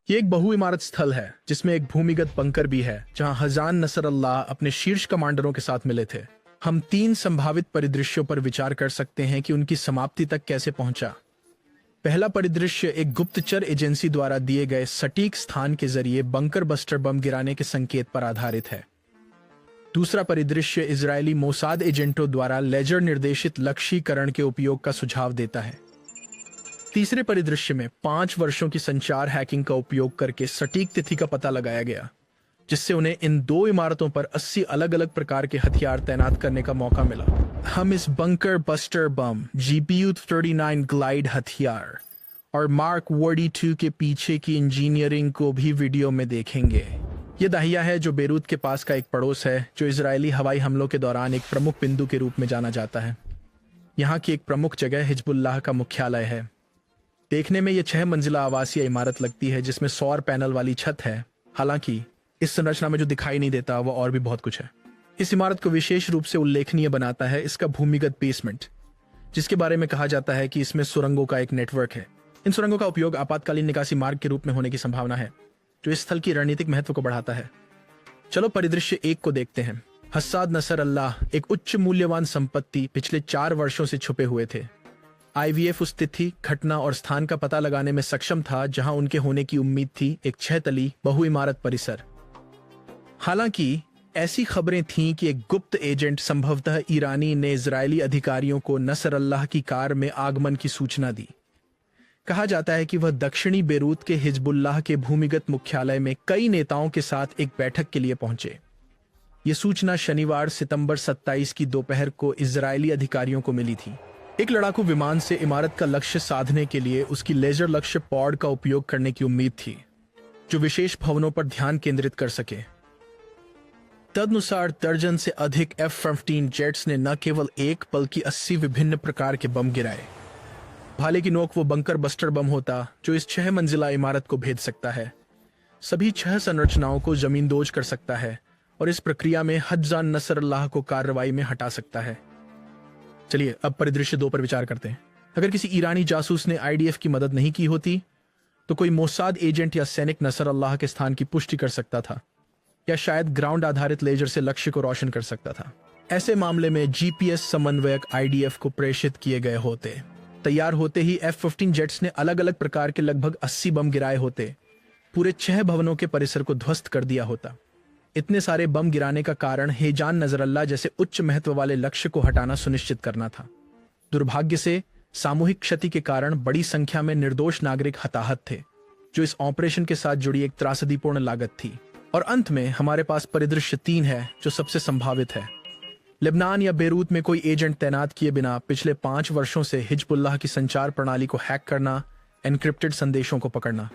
ये एक बहु इमारत स्थल है जिसमें एक भूमिगत बंकर भी है जहां हजान नसरल्लाह अपने शीर्ष कमांडरों के साथ मिले थे। हम 3 संभावित परिदृश्यों पर विचार कर सकते हैं कि उनकी समाप्ति तक कैसे पहुंचा। पहला परिदृश्य एक गुप्तचर एजेंसी द्वारा दिए गए सटीक स्थान के जरिए बंकर बस्टर बम गिराने के संकेत पर आधारित है। दूसरा परिदृश्य इजरायली मोसाद एजेंटों द्वारा लेजर निर्देशित लक्ष्यीकरण के उपयोग का सुझाव देता है। तीसरे परिदृश्य में 5 वर्षों की संचार हैकिंग का उपयोग करके सटीक तिथि का पता लगाया गया, जिससे उन्हें इन 2 इमारतों पर 80 अलग अलग प्रकार के हथियार तैनात करने का मौका मिला। हम इस bunker buster bomb, GPU-39 glide हथियार और मार्क 42 के पीछे की इंजीनियरिंग को भी वीडियो में देखेंगे। ये दाहिया है जो बेरूत के पास का एक पड़ोस है जो इजरायली हवाई हमलों के दौरान एक प्रमुख बिंदु के रूप में जाना जाता है। यहाँ की एक प्रमुख जगह हिजबुल्लाह का मुख्यालय है। देखने में यह 6 मंजिला आवासीय इमारत लगती है जिसमें सौर पैनल वाली छत है। हालांकि इस संरचना में जो दिखाई नहीं देता वो और भी बहुत कुछ है। इस इमारत को विशेष रूप से उल्लेखनीय बनाता है इसका भूमिगत बेसमेंट, जिसके बारे में कहा जाता है कि इसमें सुरंगों का एक नेटवर्क है। इन सुरंगों का उपयोग आपातकालीन निकासी मार्ग के रूप में होने की संभावना है, जो इस स्थल की रणनीतिक महत्व को बढ़ाता है। चलो परिदृश्य 1 को देखते हैं। हसाद नसरल्लाह एक उच्च मूल्यवान संपत्ति पिछले 4 वर्षों से छुपे हुए थे। IVF उस तिथि, घटना और स्थान का पता लगाने में सक्षम था जहां उनके होने की उम्मीद थी, एक 6 तली बहु इमारत परिसर। हालांकि ऐसी खबरें थीं कि एक गुप्त एजेंट संभवतः ईरानी ने इजरायली अधिकारियों को नसरल्लाह की कार में आगमन की सूचना दी। कहा जाता है कि वह दक्षिणी बेरूत के हिजबुल्लाह के भूमिगत मुख्यालय में कई नेताओं के साथ एक बैठक के लिए पहुंचे। ये सूचना शनिवार सितंबर 27 की दोपहर को इजरायली अधिकारियों को मिली थी। एक लड़ाकू विमान से इमारत का लक्ष्य साधने के लिए उसकी लेजर लक्ष्य पॉड का उपयोग करने की उम्मीद थी, जो विशेष भवनों पर ध्यान केंद्रित कर सके। तदनुसार दर्जन से अधिक F-15 जेट्स ने न केवल एक बल्कि 80 विभिन्न प्रकार के बम गिराए। भाले की नोक वो बंकर बस्टर बम होता जो इस 6 मंजिला इमारत को भेद सकता है, सभी 6 संरचनाओं को जमींदोज कर सकता है और इस प्रक्रिया में हज्जान नसरल्लाह को कार्रवाई में हटा सकता है। चलिए अब परिदृश्य 2 पर विचार करते हैं। अगर किसी ईरानी जासूस ने IDF की मदद नहीं की होती तो कोई मोसाद एजेंट या सैनिक नसरल्लाह के स्थान की पुष्टि कर सकता था, या शायद ग्राउंड आधारित लेजर से लक्ष्य को रोशन कर सकता था। ऐसे मामले में GPS समन्वयक IDF को प्रेषित किए गए होते। तैयार होते ही F-15 जेट्स ने अलग अलग प्रकार के लगभग 80 बम गिराए होते, पूरे 6 भवनों के परिसर को ध्वस्त कर दिया होता। इतने सारे बम गिराने का कारण हेजान नजरल्लाह जैसे उच्च महत्व वाले लक्ष्य को हटाना सुनिश्चित करना था। दुर्भाग्य से सामूहिक क्षति के कारण बड़ी संख्या में निर्दोष नागरिक हताहत थे, जो इस ऑपरेशन के साथ जुड़ी एक त्रासदीपूर्ण लागत थी। और अंत में हमारे पास परिदृश्य 3 है जो सबसे संभावित है। लेबनान या बेरूत में कोई एजेंट तैनात किए बिना पिछले 5 वर्षों से हिजबुल्लाह की संचार प्रणाली को हैक करना, एनक्रिप्टेड संदेशों को पकड़ना।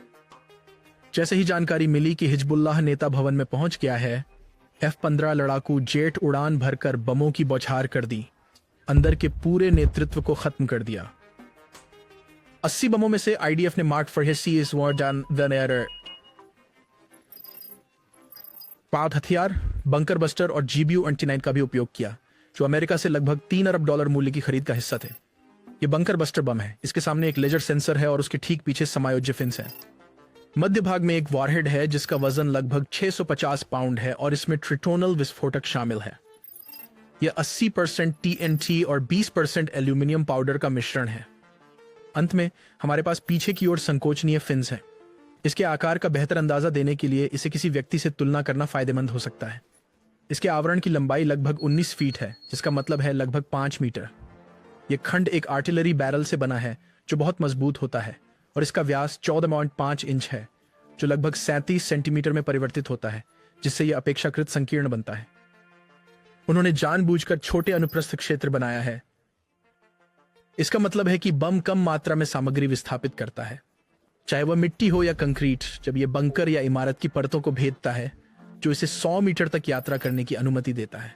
जैसे ही जानकारी मिली कि हिजबुल्लाह नेता भवन में पहुंच गया है, F-15 लड़ाकू जेट उड़ान भरकर बमों की बौछार कर दी, अंदर के पूरे नेतृत्व को खत्म कर दिया। 80 बमों में से IDF ने मार्क फरहेसीज पाद हथियार, बंकर बस्टर और GPU-29 का भी उपयोग किया, जो अमेरिका से लगभग $3 अरब मूल्य की खरीद का हिस्सा थे। ये बंकर बस्टर बम है। इसके सामने एक लेजर सेंसर है और उसके ठीक पीछे समायोज्य फिन्स है। मध्य भाग में एक वॉरहेड है जिसका वजन लगभग 650 पाउंड है और इसमें ट्रिटोनल विस्फोटक शामिल है। यह 80% TNT और 20% एल्यूमिनियम पाउडर का मिश्रण है। अंत में हमारे पास पीछे की ओर संकोचनीय फिन्स हैं। इसके आकार का बेहतर अंदाजा देने के लिए इसे किसी व्यक्ति से तुलना करना फायदेमंद हो सकता है। इसके आवरण की लंबाई लगभग 19 फीट है, जिसका मतलब है लगभग 5 मीटर। यह खंड एक आर्टिलरी बैरल से बना है जो बहुत मजबूत होता है और इसका व्यास 14.5 इंच है, जो लगभग 37 सेंटीमीटर में परिवर्तित होता है, जिससे यह अपेक्षाकृत संकीर्ण बनता है। उन्होंने जानबूझकर छोटे अनुप्रस्थ क्षेत्र बनाया है। इसका मतलब है कि बम कम मात्रा में सामग्री विस्थापित करता है, चाहे वह मिट्टी हो या कंक्रीट, जब यह बंकर या इमारत की परतों को भेदता है, जो इसे 100 मीटर तक यात्रा करने की अनुमति देता है।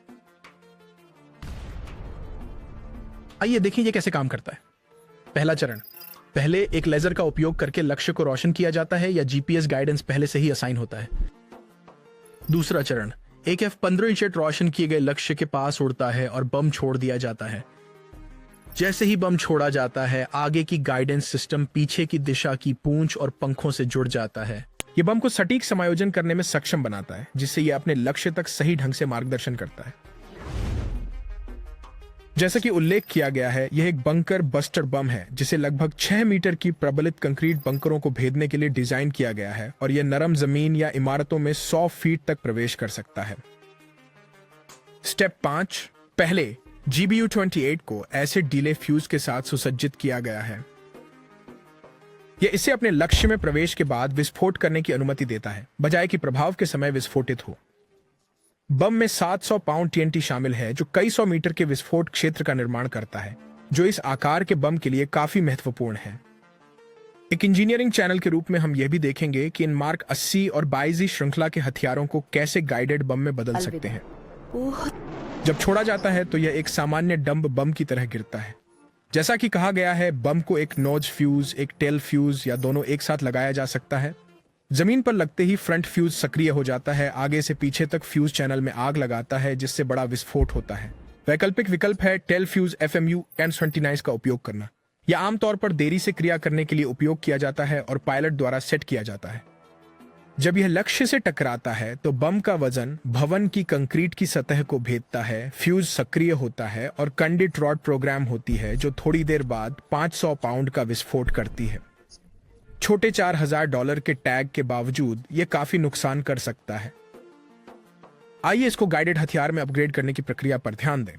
आइए देखें यह कैसे काम करता है। पहला चरण, पहले एक लेजर का उपयोग करके लक्ष्य को रोशन किया जाता है या GPS गाइडेंस पहले से ही असाइन होता है। दूसरा चरण, एक F-15 जेट रोशन किए गए लक्ष्य के पास उड़ता है और बम छोड़ दिया जाता है। जैसे ही बम छोड़ा जाता है, आगे की गाइडेंस सिस्टम पीछे की दिशा की पूंछ और पंखों से जुड़ जाता है। ये बम को सटीक समायोजन करने में सक्षम बनाता है, जिससे यह अपने लक्ष्य तक सही ढंग से मार्गदर्शन करता है। जैसा कि उल्लेख किया गया है, यह एक बंकर बस्टर बम है जिसे लगभग 6 मीटर की प्रबलित कंक्रीट बंकरों को भेदने के लिए डिजाइन किया गया है और यह नरम जमीन या इमारतों में 100 फीट तक प्रवेश कर सकता है। स्टेप 5। पहले GBU-28 को एसिड डिले फ्यूज के साथ सुसज्जित किया गया है। यह इसे अपने लक्ष्य में प्रवेश के बाद विस्फोट करने की अनुमति देता है, बजाय कि प्रभाव के समय विस्फोटित हो। बम में 700 पाउंड TNT शामिल है, जो कई सौ मीटर के विस्फोट क्षेत्र का निर्माण करता है, जो इस आकार के बम के लिए काफी महत्वपूर्ण है। एक इंजीनियरिंग चैनल के रूप में हम यह भी देखेंगे कि इन मार्क 80 और 22 श्रृंखला के हथियारों को कैसे गाइडेड बम में बदल सकते हैं। जब छोड़ा जाता है तो यह एक सामान्य डंब बम की तरह गिरता है। जैसा कि कहा गया है, बम को एक नोज फ्यूज, एक टेल फ्यूज या दोनों एक साथ लगाया जा सकता है। जमीन पर लगते ही फ्रंट फ्यूज सक्रिय हो जाता है, आगे से पीछे तक फ्यूज चैनल में आग लगाता है, जिससे बड़ा विस्फोट होता है। वैकल्पिक विकल्प है टेल फ्यूज FMU N29 का उपयोग करना। यह आमतौर पर देरी से क्रिया करने के लिए उपयोग किया जाता है और पायलट द्वारा सेट किया जाता है। जब यह लक्ष्य से टकराता है तो बम का वजन भवन की कंक्रीट की सतह को भेदता है, फ्यूज सक्रिय होता है और कंडिट रॉड प्रोग्राम होती है, जो थोड़ी देर बाद 500 पाउंड का विस्फोट करती है। छोटे $4000 के टैग के बावजूद यह काफी नुकसान कर सकता है। आइए इसको गाइडेड हथियार में अपग्रेड करने की प्रक्रिया पर ध्यान दें।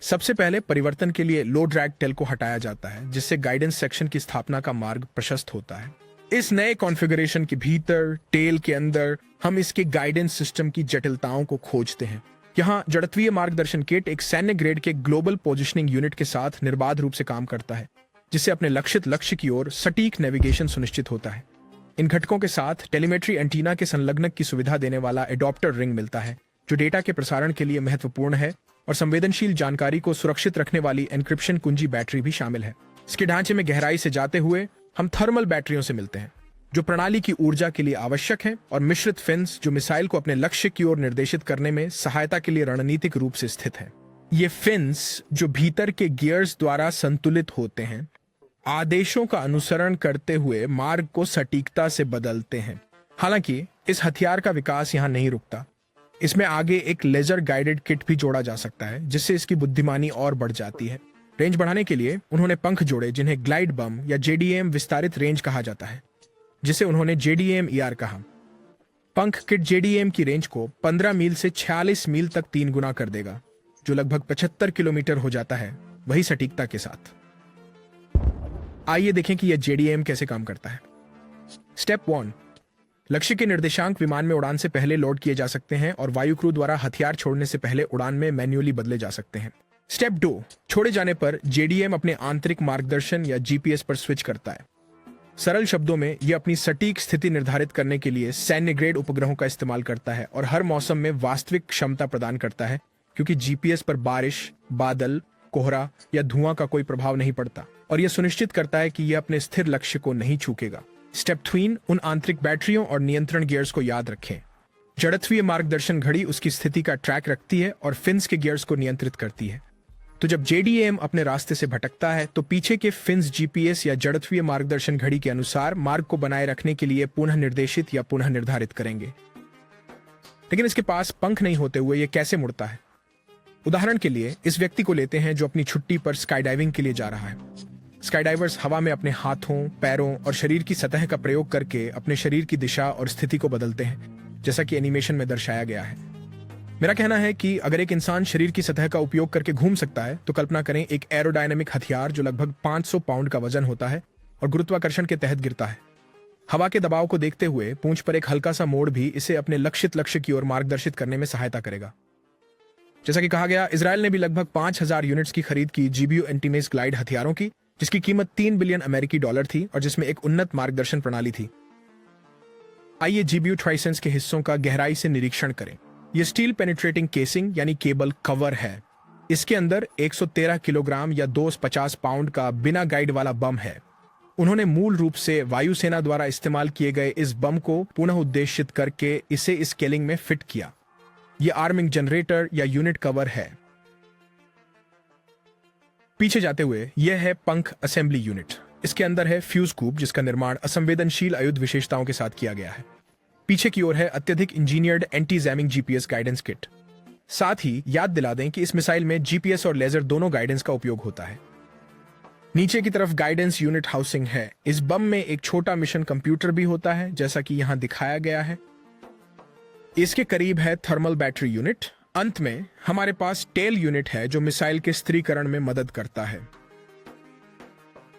सबसे पहले परिवर्तन के लिए लो ड्रैग टेल को हटाया जाता है, जिससे गाइडेंस सेक्शन की स्थापना का मार्ग प्रशस्त होता है। इस नए कॉन्फ़िगरेशन के भीतर टेल के अंदर हम इसके गाइडेंस सिस्टम की जटिलताओं को खोजते हैं। यहाँ जड़त्वीय मार्गदर्शन किट एक सैन्य ग्रेड के ग्लोबल पोजिशनिंग यूनिट के साथ निर्बाध रूप से काम करता है, जिससे अपने लक्षित लक्ष्य की ओर सटीक नेविगेशन सुनिश्चित होता है। इन घटकों के साथ टेलीमेट्री एंटीना के संलग्नक की सुविधा देने वाला एडॉप्टर रिंग मिलता है, जो डेटा के प्रसारण के लिए महत्वपूर्ण है, और संवेदनशील जानकारी को सुरक्षित रखने वाली एन्क्रिप्शन कुंजी बैटरी भी शामिल है। इसके ढांचे में गहराई से जाते हुए हम थर्मल बैटरियों से मिलते हैं, जो प्रणाली की ऊर्जा के लिए आवश्यक है, और मिश्रित फिन्स, जो मिसाइल को अपने लक्ष्य की ओर निर्देशित करने में सहायता के लिए रणनीतिक रूप से स्थित है। ये फिन्स, जो भीतर के गियर्स द्वारा संतुलित होते हैं, आदेशों का अनुसरण करते हुए मार्ग को सटीकता से बदलते हैं। हालांकि इस हथियार का विकास यहाँ नहीं रुकता। इसमें आगे एक लेजर गाइडेड किट भी जोड़ा जा सकता है, जिससे इसकी बुद्धिमानी और बढ़ जाती है। रेंज बढ़ाने के लिए उन्होंने पंख जोड़े, जिन्हें ग्लाइड बम या JDAM विस्तारित रेंज कहा जाता है, जिसे उन्होंने JDAM-ER कहा। पंख किट JDAM की रेंज को 15 मील से 46 मील तक 3 गुना कर देगा, जो लगभग 75 किलोमीटर हो जाता है, वही सटीकता के साथ। आइए देखें कि यह JDAM कैसे काम करता है। स्टेप 1। लक्ष्य के निर्देशांक विमान में उड़ान से पहले लोड किए जा सकते हैं और वायु क्रू द्वारा हथियार छोड़ने से पहले उड़ान में मैन्युअली बदले जा सकते हैं। स्टेप 2। छोड़े जाने पर JDAM अपने आंतरिक मार्गदर्शन या GPS पर स्विच करता है। सरल शब्दों में यह अपनी सटीक स्थिति निर्धारित करने के लिए सैन्य ग्रेड उपग्रहों का इस्तेमाल करता है और हर मौसम में वास्तविक क्षमता प्रदान करता है, क्योंकि GPS पर बारिश, बादल, कोहरा या धुआं का कोई प्रभाव नहीं पड़ता, और यह सुनिश्चित करता है कि यह अपने स्थिर लक्ष्य को नहीं छूकेगा। स्टेप 3। उन आंतरिक बैटरियों और नियंत्रण गियर्स को याद रखें। जड़त्वीय मार्गदर्शन घड़ी उसकी स्थिति का ट्रैक रखती है और फिन्स के गियर्स को नियंत्रित करती है। तो जब JDAM अपने रास्ते से भटकता है तो पीछे के फिन्स GPS या जड़त्वीय मार्गदर्शन घड़ी के अनुसार मार्ग को बनाए रखने के लिए पुनः निर्देशित या पुनः निर्धारित करेंगे। लेकिन इसके पास पंख नहीं होते हुए यह कैसे मुड़ता है? उदाहरण के लिए इस व्यक्ति को लेते हैं जो अपनी छुट्टी पर स्काईडाइविंग के लिए जा रहा है। स्काईडाइवर्स हवा में अपने हाथों, पैरों और शरीर की सतह का प्रयोग करके अपने शरीर की दिशा और स्थिति को बदलते हैं, जैसा कि एनिमेशन में दर्शाया गया है। मेरा कहना है कि अगर एक इंसान शरीर की सतह का उपयोग करके घूम सकता है, तो कल्पना करें एक एरोडायनामिक हथियार जो लगभग 500 पाउंड का वजन होता है और गुरुत्वाकर्षण के तहत गिरता है। हवा के दबाव को देखते हुए पूंछ पर एक हल्का सा मोड़ भी इसे अपने लक्षित लक्ष्य की ओर मार्गदर्शित करने में सहायता करेगा। जैसा कि कहा गया, इजराइल ने भी लगभग 5000 यूनिट्स की खरीद की GBU एंटीमेस ग्लाइड हथियारों की, जिसकी कीमत $3 बिलियन अमेरिकी डॉलर थी और जिसमें एक उन्नत मार्गदर्शन प्रणाली थी। आइए GBU ट्राइसेंस के हिस्सों का गहराई से निरीक्षण करें। यह स्टील पेनिट्रेटिंग केसिंग यानी केबल कवर है। इसके अंदर 113 किलोग्राम या 250 पाउंड का बिना गाइड वाला बम है। उन्होंने मूल रूप से वायुसेना द्वारा इस्तेमाल किए गए इस बम को पुनः उद्देशित करके इसे इस स्केलिंग में फिट किया। यह आर्मिंग जनरेटर या यूनिट कवर है। पीछे जाते हुए यह है पंख असेंबली यूनिट। इसके अंदर है फ्यूज कूप, जिसका निर्माण असंवेदनशील आयुध विशेषताओं के साथ किया गया है। पीछे की ओर है अत्यधिक engineered anti jamming GPS guidance kit. साथ ही याद दिला दें कि इस मिसाइल में जीपीएस और लेजर दोनों गाइडेंस का उपयोग होता है। नीचे की तरफ गाइडेंस यूनिट हाउसिंग है। इस बम में एक छोटा मिशन कंप्यूटर भी होता है, जैसा कि यहां दिखाया गया है। इसके करीब है थर्मल बैटरी यूनिट। अंत में हमारे पास टेल यूनिट है, जो मिसाइल के स्थिरीकरण में मदद करता है।